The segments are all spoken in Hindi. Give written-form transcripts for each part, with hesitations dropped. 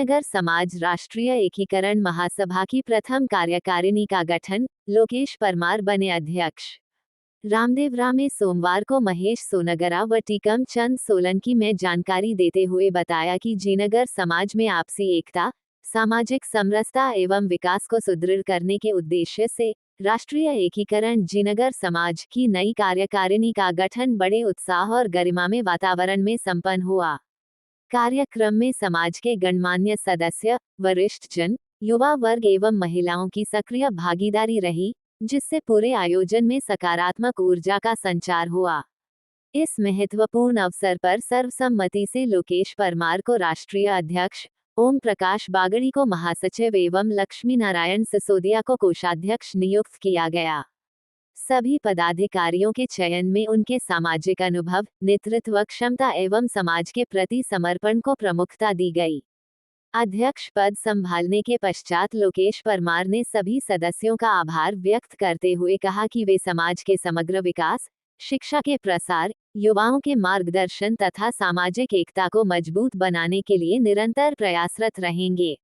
जिनगर समाज राष्ट्रीय एकीकरण महासभा की प्रथम कार्यकारिणी का गठन, लोकेश परमार बने अध्यक्ष। रामदेवरा में सोमवार को महेश सोनगरा व टीकम चंद सोलंकी में जानकारी देते हुए बताया कि जिनगर समाज में आपसी एकता, सामाजिक समरसता एवं विकास को सुदृढ़ करने के उद्देश्य से राष्ट्रीय एकीकरण जिनगर समाज की नई कार्यकारिणी का गठन बड़े उत्साह और गरिमामय वातावरण में संपन्न हुआ। कार्यक्रम में समाज के गणमान्य सदस्य, वरिष्ठ जन, युवा वर्ग एवं महिलाओं की सक्रिय भागीदारी रही, जिससे पूरे आयोजन में सकारात्मक ऊर्जा का संचार हुआ। इस महत्वपूर्ण अवसर पर सर्वसम्मति से लोकेश परमार को राष्ट्रीय अध्यक्ष, ओम प्रकाश बागड़ी को महासचिव एवं लक्ष्मी नारायण सिसोदिया को कोषाध्यक्ष नियुक्त किया गया। सभी पदाधिकारियों के चयन में उनके सामाजिक अनुभव, नेतृत्व क्षमता एवं समाज के प्रति समर्पण को प्रमुखता दी गई। अध्यक्ष पद संभालने के पश्चात लोकेश परमार ने सभी सदस्यों का आभार व्यक्त करते हुए कहा कि वे समाज के समग्र विकास, शिक्षा के प्रसार, युवाओं के मार्गदर्शन तथा सामाजिक एकता को मजबूत बनाने के लिए निरंतर प्रयासरत रहेंगे।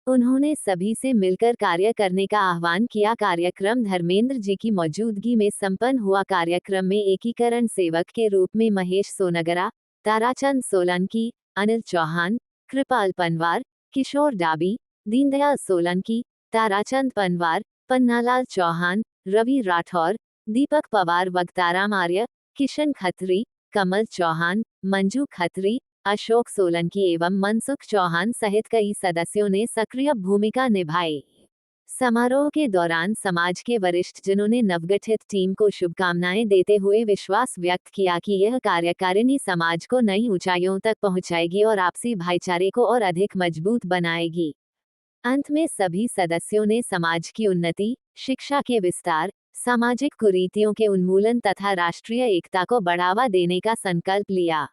उन्होंने सभी से मिलकर कार्य करने का आह्वान किया। कार्यक्रम धर्मेंद्र जी की मौजूदगी में संपन्न हुआ। कार्यक्रम में एकीकरण सेवक के रूप में महेश सोनगरा, ताराचंद सोलंकी, अनिल चौहान, कृपाल पनवार, किशोर डाबी, दीनदयाल सोलंकी, ताराचंद पनवार, पन्नालाल चौहान, रवि राठौर, दीपक पवार, वक्ताराम आर्य, किशन खत्री, कमल चौहान, मंजू खत्री, अशोक सोलंकी एवं मनसुख चौहान सहित कई सदस्यों ने सक्रिय भूमिका निभाई। समारोह के दौरान समाज के वरिष्ठ जनों ने नवगठित टीम को शुभकामनाएं देते हुए विश्वास व्यक्त किया कि यह कार्यकारिणी समाज को नई ऊंचाइयों तक पहुंचाएगी और आपसी भाईचारे को और अधिक मजबूत बनाएगी। अंत में सभी सदस्यों ने समाज की उन्नति, शिक्षा के विस्तार, सामाजिक कुरीतियों के उन्मूलन तथा राष्ट्रीय एकता को बढ़ावा देने का संकल्प लिया।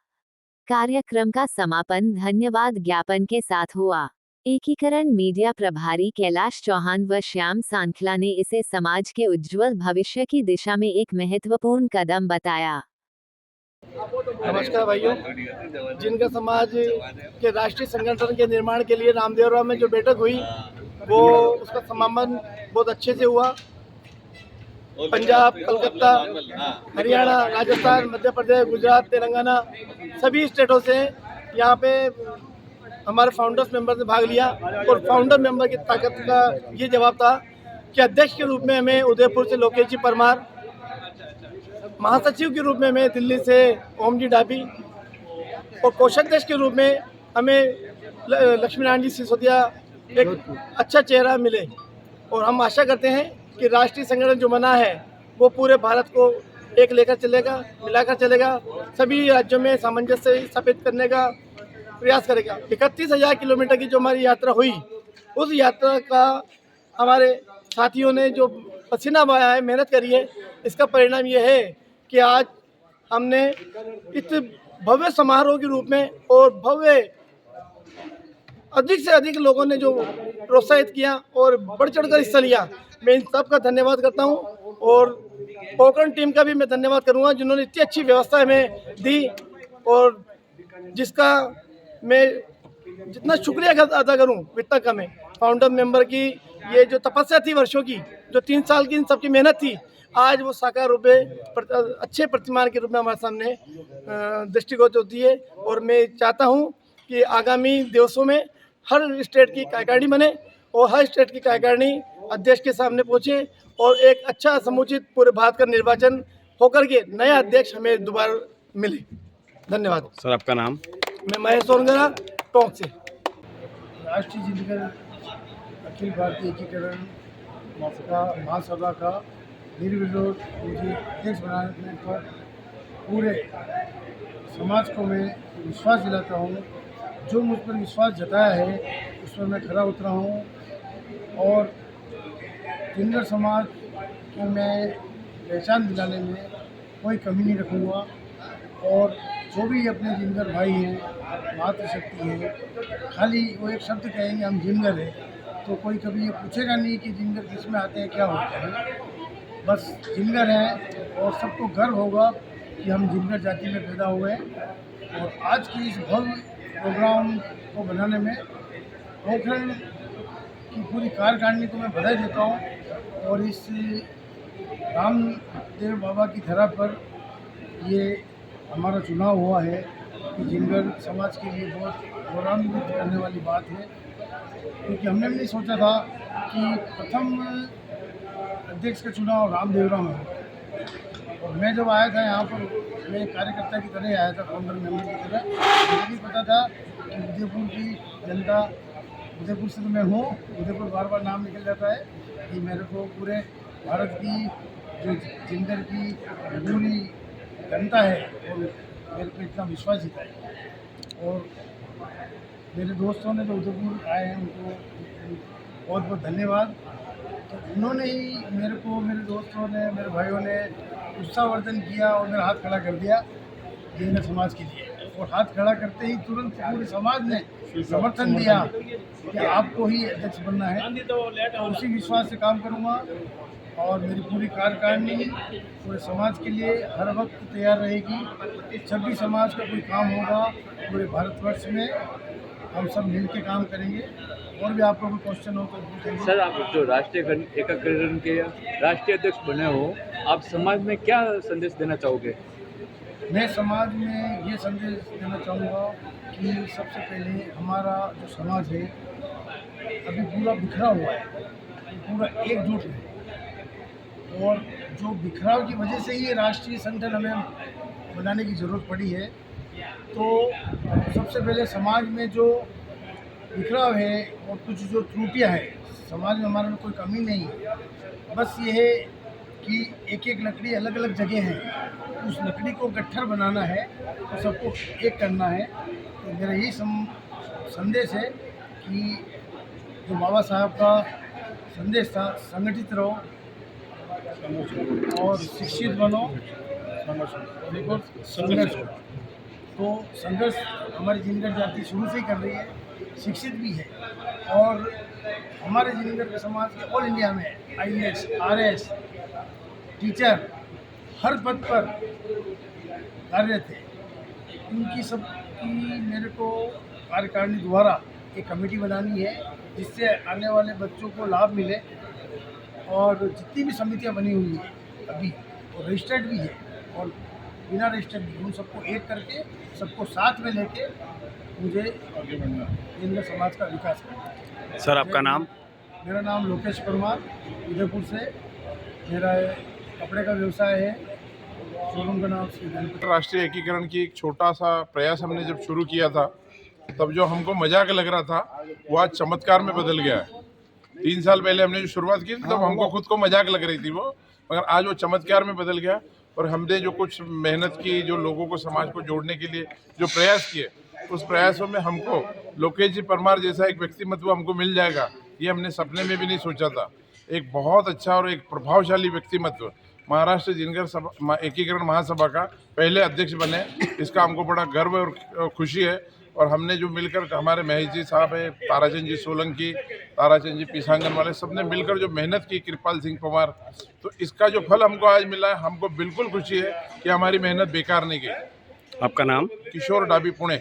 कार्यक्रम का समापन धन्यवाद ज्ञापन के साथ हुआ। एकीकरण मीडिया प्रभारी कैलाश चौहान व श्याम सांखला ने इसे समाज के उज्जवल भविष्य की दिशा में एक महत्वपूर्ण कदम बताया। नमस्कार भाइयों, जिनगर समाज के राष्ट्रीय संगठन के निर्माण के लिए रामदेवरा में जो बैठक हुई वो उसका समापन बहुत अच्छे से हुआ। पंजाब, कलकत्ता, हरियाणा, राजस्थान, मध्य प्रदेश, गुजरात, तेलंगाना सभी स्टेटों से यहाँ पे हमारे फाउंडर्स मेंबर ने भाग लिया और फाउंडर मेंबर की ताकत का ये जवाब था कि अध्यक्ष के रूप में हमें उदयपुर से लोकेश जी परमार, महासचिव के रूप में हमें दिल्ली से ओम जी डाबी और कोषाध्यक्ष के रूप में हमें लक्ष्मी नारायण जी सिसोदिया एक अच्छा चेहरा मिले। और हम आशा करते हैं कि राष्ट्रीय संगठन जो बना है वो पूरे भारत को एक लेकर चलेगा, मिलाकर चलेगा, सभी राज्यों में सामंजस्य स्थापित करने का प्रयास करेगा। 31,000 किलोमीटर की जो हमारी यात्रा हुई, उस यात्रा का हमारे साथियों ने जो पसीना बहाया है, मेहनत करी है, इसका परिणाम ये है कि आज हमने इस भव्य समारोह के रूप में और भव्य अधिक से अधिक लोगों ने जो प्रोत्साहित किया और बढ़ चढ़कर हिस्सा लिया, मैं इन सब का धन्यवाद करता हूं। और कोकण टीम का भी मैं धन्यवाद करूंगा जिन्होंने इतनी अच्छी व्यवस्था हमें दी और जिसका मैं जितना शुक्रिया अदा करूं इतना कम है। फाउंडर मेंबर की ये जो तपस्या थी वर्षों की, जो 3 साल की इन सबकी मेहनत थी, आज वो साकार रूप में अच्छे प्रतिमान के रूप में हमारे सामने दृष्टिगोचर होती है। और मैं चाहता हूं कि आगामी दिवसों में हर स्टेट की कार्यकारिणी बने और हर स्टेट की कार्यकारिणी अध्यक्ष के सामने पहुंचे और एक अच्छा समुचित पूरे भारत का निर्वाचन होकर के नया अध्यक्ष हमें दोबारा मिले। धन्यवाद सर। आपका नाम? मैं महेश सोनगरा, टोंक से। राष्ट्रीय जिनगर अखिल भारतीय एकीकरण महासभा का निर्विरोध मुझे अध्यक्ष बनाने पर पूरे समाज को मैं विश्वास दिलाता हूँ। जो मुझ पर विश्वास जताया है उस पर मैं खरा उतरा हूँ और जिनगर समाज को मैं पहचान दिलाने में कोई कमी नहीं रखूँगा। और जो भी अपने जिनगर भाई हैं, मातृशक्ति है, खाली वो एक शब्द कहेंगे हम जिनगर हैं, तो कोई कभी ये पूछेगा नहीं कि जिनगर किस में आते हैं, क्या होते हैं। बस जिनगर हैं और सबको गर्व होगा कि हम जिनगर जाति में पैदा हुए हैं। और आज के इस भव्य प्रोग्राम को बनाने में पोखरण की पूरी कार्यकारिणी को मैं बधाई देता हूँ। और इस रामदेव बाबा की धरा पर ये हमारा चुनाव हुआ है कि जिनगर समाज के लिए बहुत गौरवान्वित करने वाली बात है, क्योंकि हमने भी नहीं सोचा था कि प्रथम अध्यक्ष का चुनाव रामदेवरा में हो। और मैं जब आया था यहाँ पर, मैं एक कार्यकर्ता की तरह आया था, फाउंडर मेंबर की तरह। मुझे भी पता था कि उदयपुर की जनता, उदयपुर से तो मैं हूँ, उदयपुर बार बार नाम निकल जाता है, कि मेरे को पूरे भारत की जो जिंदर की पूरी जनता है और मेरे को इतना विश्वास जीता है। और मेरे दोस्तों ने जो उदयपुर आए हैं उनको बहुत बहुत धन्यवाद। तो उन्होंने ही मेरे को, मेरे दोस्तों ने, मेरे भाइयों ने उत्साहवर्धन किया और मेरा हाथ खड़ा कर दिया जिनगर समाज के लिए। और हाथ खड़ा करते ही तुरंत पूरे समाज ने समर्थन दिया कि आपको ही अध्यक्ष बनना है। तो उसी विश्वास से काम करूँगा और मेरी पूरी कार्यकारिणी पूरे समाज के लिए हर वक्त तैयार रहेगी। जब भी समाज का कोई काम होगा पूरे भारतवर्ष में, हम सब मिल के काम करेंगे। और भी आपको कोई क्वेश्चन हो तो पूछेंगे। सर, आप जो राष्ट्रीय एकीकरण के राष्ट्रीय अध्यक्ष बने हो, आप समाज में क्या संदेश देना चाहोगे? मैं समाज में ये संदेश देना चाहूँगा कि सबसे पहले हमारा जो समाज है अभी पूरा बिखरा हुआ है, पूरा एकजुट है। और जो बिखराव की वजह से ही ये राष्ट्रीय संगठन हमें बनाने की ज़रूरत पड़ी है। तो सबसे पहले समाज में जो बिखराव है और कुछ जो त्रुटियां हैं समाज में, हमारे में कोई कमी नहीं है, बस ये है कि एक एक लकड़ी अलग अलग जगह है, उस लकड़ी को गट्ठर बनाना है, तो सबको एक करना है। तो मेरा यही संदेश है कि जो बाबा साहब का संदेश था, संगठित रहो और शिक्षित बनो, देखो संघर्ष हो। तो संघर्ष हमारी जिनगर जाति शुरू से ही कर रही है, शिक्षित भी है। और हमारे जिनगर समाज के ऑल इंडिया में IAS, RS, टीचर हर पद पर कार्यरत है। उनकी सबकी मेरे को कार्यकारिणी द्वारा एक कमेटी बनानी है जिससे आने वाले बच्चों को लाभ मिले। और जितनी भी समितियां बनी हुई है अभी, वो रजिस्टर्ड भी है और बिना रजिस्टर्ड भी, उन सबको एक करके सबको साथ में लेके मुझे जिनगर समाज का विकास करना है। सर, आपका नाम? मेरा नाम लोकेश परमार, उदयपुर से। मेरा कपड़े का व्यवसाय है, शोरूम का नाम श्री गणपति। राष्ट्रीय एकीकरण की एक छोटा सा प्रयास हमने जब शुरू किया था, तब जो हमको मजाक लग रहा था वो आज चमत्कार में बदल गया है। 3 साल पहले हमने जो शुरुआत की थी तब हमको खुद को मजाक लग रही थी वो, मगर आज वो चमत्कार में बदल गया। और हमने जो कुछ मेहनत की, जो लोगों को, समाज को जोड़ने के लिए जो प्रयास किए, उस प्रयासों में हमको लोकेश जी परमार जैसा एक व्यक्तिमत्व हमको मिल जाएगा, ये हमने सपने में भी नहीं सोचा था। एक बहुत अच्छा और एक प्रभावशाली व्यक्तिमत्व महाराष्ट्र जिनगर एकीकरण महासभा का पहले अध्यक्ष बने, इसका हमको बड़ा गर्व और खुशी है। और हमने जो मिलकर, हमारे महेश जी साहब है, ताराचंद जी सोलंकी, ताराचंद जी पीसांगन वाले, सबने मिलकर जो मेहनत की, कृपाल सिंह पवार, तो इसका जो फल हमको आज मिला है, हमको बिल्कुल खुशी है कि हमारी मेहनत बेकार नहीं गई। आपका नाम? किशोर डाबी, पुणे।